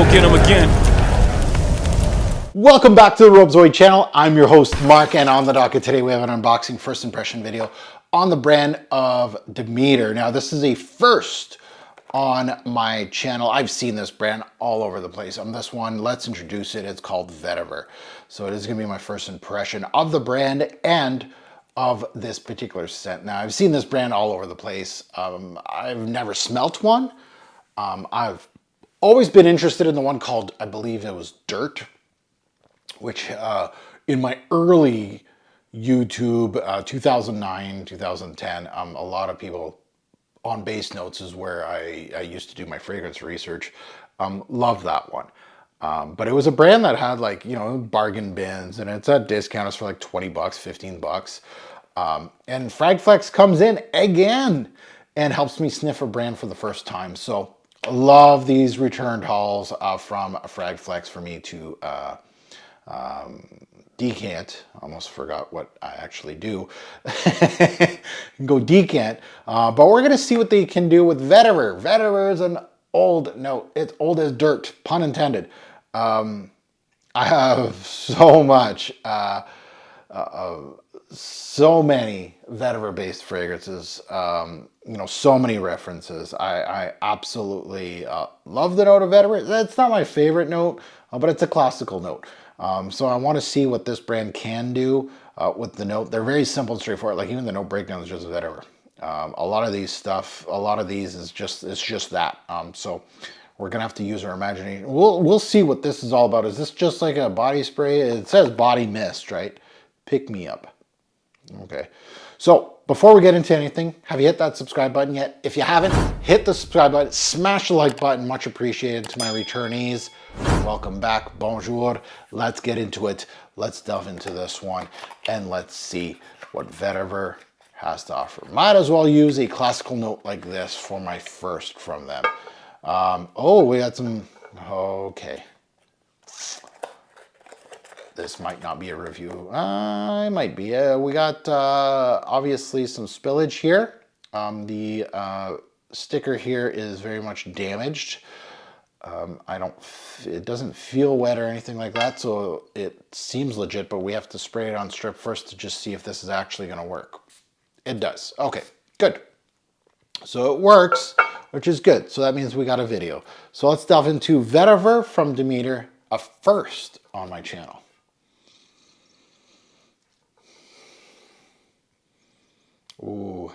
go get him again. Welcome back to the Robezoid channel. I'm your host, Mark, and on the docket today we have an unboxing first impression video on the brand of Demeter. Now, this is a first on my channel. I've seen this brand all over the place. On this one, let's introduce it. It's called Vetiver. So it is going to be my first impression of the brand and of this particular scent. Now, I've seen this brand all over the place. I've never smelt one. I've always been interested in the one called, I believe it was Dirt, which in my early YouTube, 2009, 2010, a lot of people on Base Notes is where I used to do my fragrance research. Love that one. But it was a brand that had, like, you know, bargain bins, and it's at discounts for like 20 bucks, 15 bucks. And Fragflex comes in again and helps me sniff a brand for the first time. So I love these returned hauls from Fragflex for me to decant. Almost forgot what I actually do. Go decant. But we're going to see what they can do with Vetiver. Vetiver is an old note. It's old as dirt, pun intended. I have so much, so many Vetiver based fragrances, you know, so many references. I absolutely love the note of Vetiver. That's not my favorite note, but it's a classical note. So I want to see what this brand can do with the note. They're very simple and straightforward. Like, even the note breakdown is just Vetiver. A lot of these is just that. So we're gonna have to use our imagination. We'll see what this is all about. Is this just like a body spray? It says body mist, right? Pick me up. Okay. So before we get into anything, have you hit that subscribe button yet? If you haven't, hit the subscribe button, smash the like button, much appreciated. To my returnees, welcome back, bonjour. Let's get into it. Let's delve into this one and let's see what Vetiver has to offer. Might as well use a classical note like this for my first from them. Oh, we got some, okay. This might not be a review. It might be. We got obviously some spillage here. The sticker here is very much damaged. It doesn't feel wet or anything like that, so it seems legit, but we have to spray it on strip first to just see if this is actually going to work. It does. Okay, good. So it works, which is good. So that means we got a video. So let's delve into Vetiver from Demeter, a first on my channel. Ooh.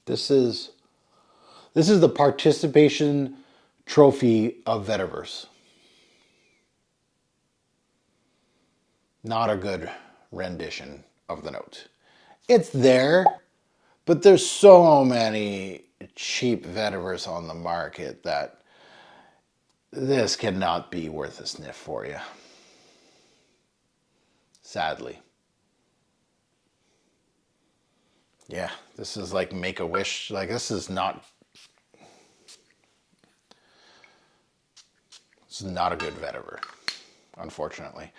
This is the participation trophy of Vetivers. Not a good rendition of the note. It's there, but there's so many cheap Vetivers on the market that this cannot be worth a sniff for you. Sadly. Yeah, this is like Make-A-Wish. Like, this is not a good Vetiver, unfortunately.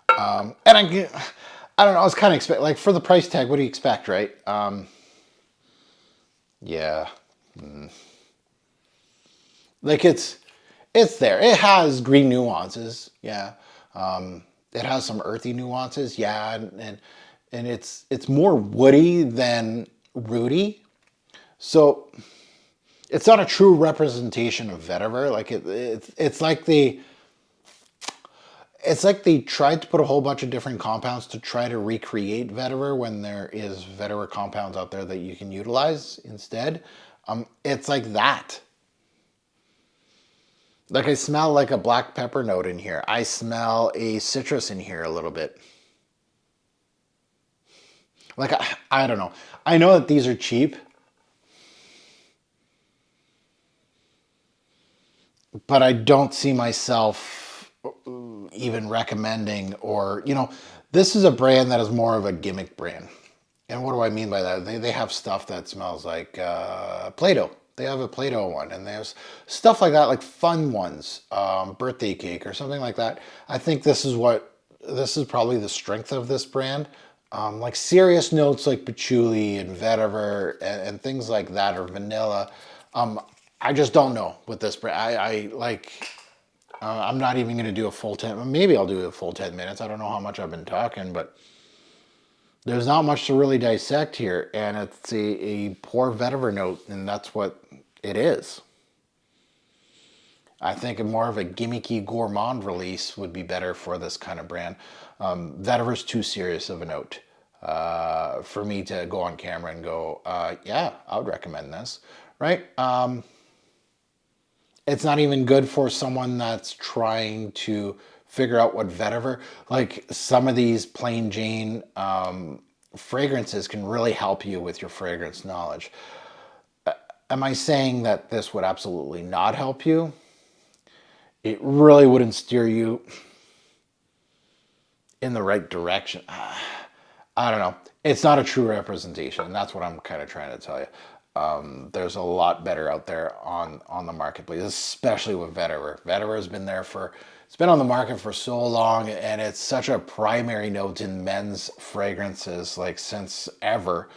And I don't know, I was kind of expect, like, for the price tag, what do you expect, right? Yeah. Like, it's there. It has green nuances, yeah. It has some earthy nuances, yeah, and it's more woody than rooty. So it's not a true representation of Vetiver. Like, it's like they tried to put a whole bunch of different compounds to try to recreate Vetiver when there is Vetiver compounds out there that you can utilize instead. It's like that. Like, I smell like a black pepper note in here. I smell a citrus in here a little bit. Like, I don't know. I know that these are cheap, but I don't see myself even recommending, or, you know, this is a brand that is more of a gimmick brand. And what do I mean by that? They have stuff that smells like Play-Doh. They have a Play-Doh one, and there's stuff like that, like fun ones, birthday cake or something like that. I think this is probably the strength of this brand. Like serious notes like patchouli and vetiver and things like that, or vanilla. I just don't know with this brand. I like, I'm not even going to do a full 10, maybe I'll do a full 10 minutes. I don't know how much I've been talking, but there's not much to really dissect here. And it's a poor vetiver note, and that's what it is. I think more of a gimmicky gourmand release would be better for this kind of brand. Vetiver's too serious of a note for me to go on camera and go, yeah, I would recommend this, right? It's not even good for someone that's trying to figure out what vetiver, like some of these plain Jane fragrances can really help you with your fragrance knowledge. Am I saying that this would absolutely not help you? It really wouldn't steer you in the right direction. I don't know. It's not a true representation, and that's what I'm kind of trying to tell you. There's a lot better out there on the marketplace, especially with Vetiver. Vetiver has been there for, it's been on the market for so long, and it's such a primary note in men's fragrances, like since ever.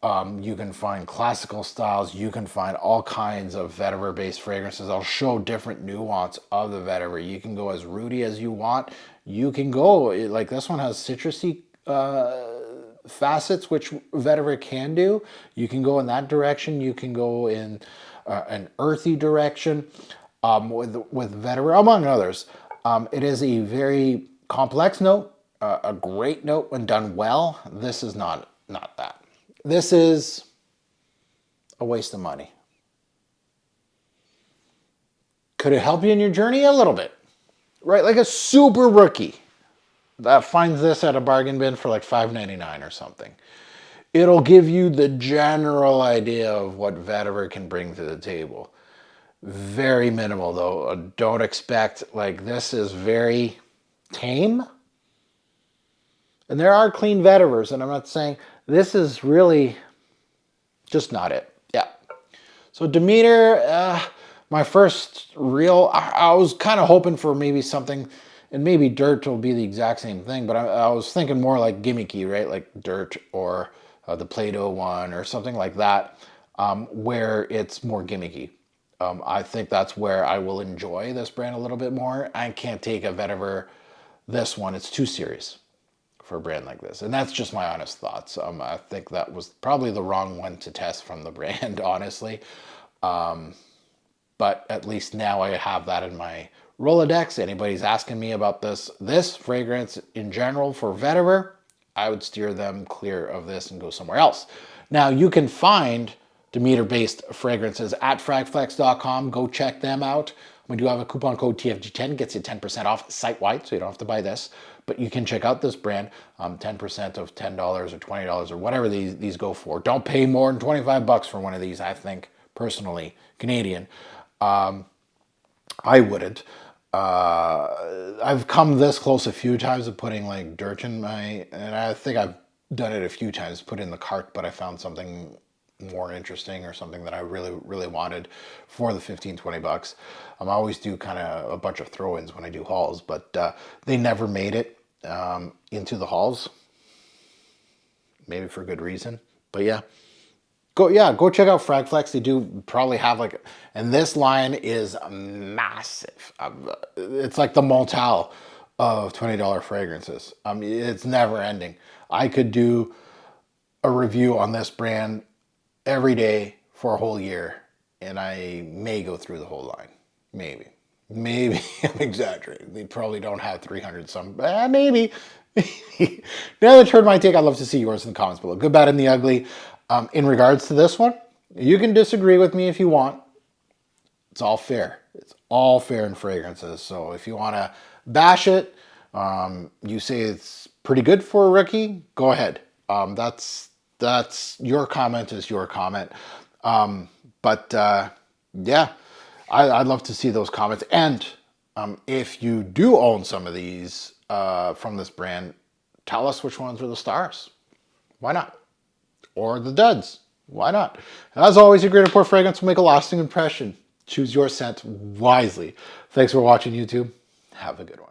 You can find classical styles. You can find all kinds of vetiver-based fragrances. I'll show different nuance of the vetiver. You can go as rooty as you want. You can go, like this one has citrusy facets, which vetiver can do. You can go in that direction. You can go in an earthy direction with vetiver, among others. It is a very complex note, a great note when done well. This is not that. This is a waste of money. Could it help you in your journey? A little bit, right? Like a super rookie that finds this at a bargain bin for like $5.99 or something. It'll give you the general idea of what vetiver can bring to the table. Very minimal though. Don't expect, like, this is very tame. And there are clean vetivers, and I'm not saying this is really just not it. Yeah. So Demeter, my first real, I was kind of hoping for maybe something, and maybe Dirt will be the exact same thing, but I was thinking more like gimmicky, right? Like Dirt or the Play-Doh one or something like that, where it's more gimmicky. I think that's where I will enjoy this brand a little bit more. I can't take a vetiver, this one, it's too serious for a brand like this. And that's just my honest thoughts. I think that was probably the wrong one to test from the brand, honestly. But at least now I have that in my Rolodex. Anybody's asking me about this fragrance in general for vetiver, I would steer them clear of this and go somewhere else. Now you can find Demeter-based fragrances at fragflex.com. Go check them out. We do have a coupon code TFG10, gets you 10% off site-wide, so you don't have to buy this. But you can check out this brand, 10% of $10 or $20 or whatever these go for. Don't pay more than 25 bucks for one of these, I think, personally, Canadian. I wouldn't. I've come this close a few times of putting like Dirt in my, and I think I've done it a few times, put in the cart, but I found something more interesting or something that I really wanted for the 15-20 bucks. I always do kind of a bunch of throw-ins when I do hauls, but they never made it into the hauls, maybe for good reason. But yeah, go check out Fragflex. They do probably have like, and this line is massive. It's like the Montal of $20 fragrances. It's never ending. I could do a review on this brand every day for a whole year, and I may go through the whole line. Maybe I'm exaggerating. They probably don't have 300 some, maybe. Now that's heard my take. I'd love to see yours in the comments below. Good, bad, and the ugly. In regards to this one, you can disagree with me if you want. It's all fair. It's all fair in fragrances. So if you want to bash it, you say it's pretty good for a rookie, go ahead. That's your comment is your comment. Yeah, I'd love to see those comments. And if you do own some of these from this brand, tell us which ones are the stars. Why not? Or the duds. Why not? As always, your great report fragrance will make a lasting impression. Choose your scent wisely. Thanks for watching, YouTube. Have a good one.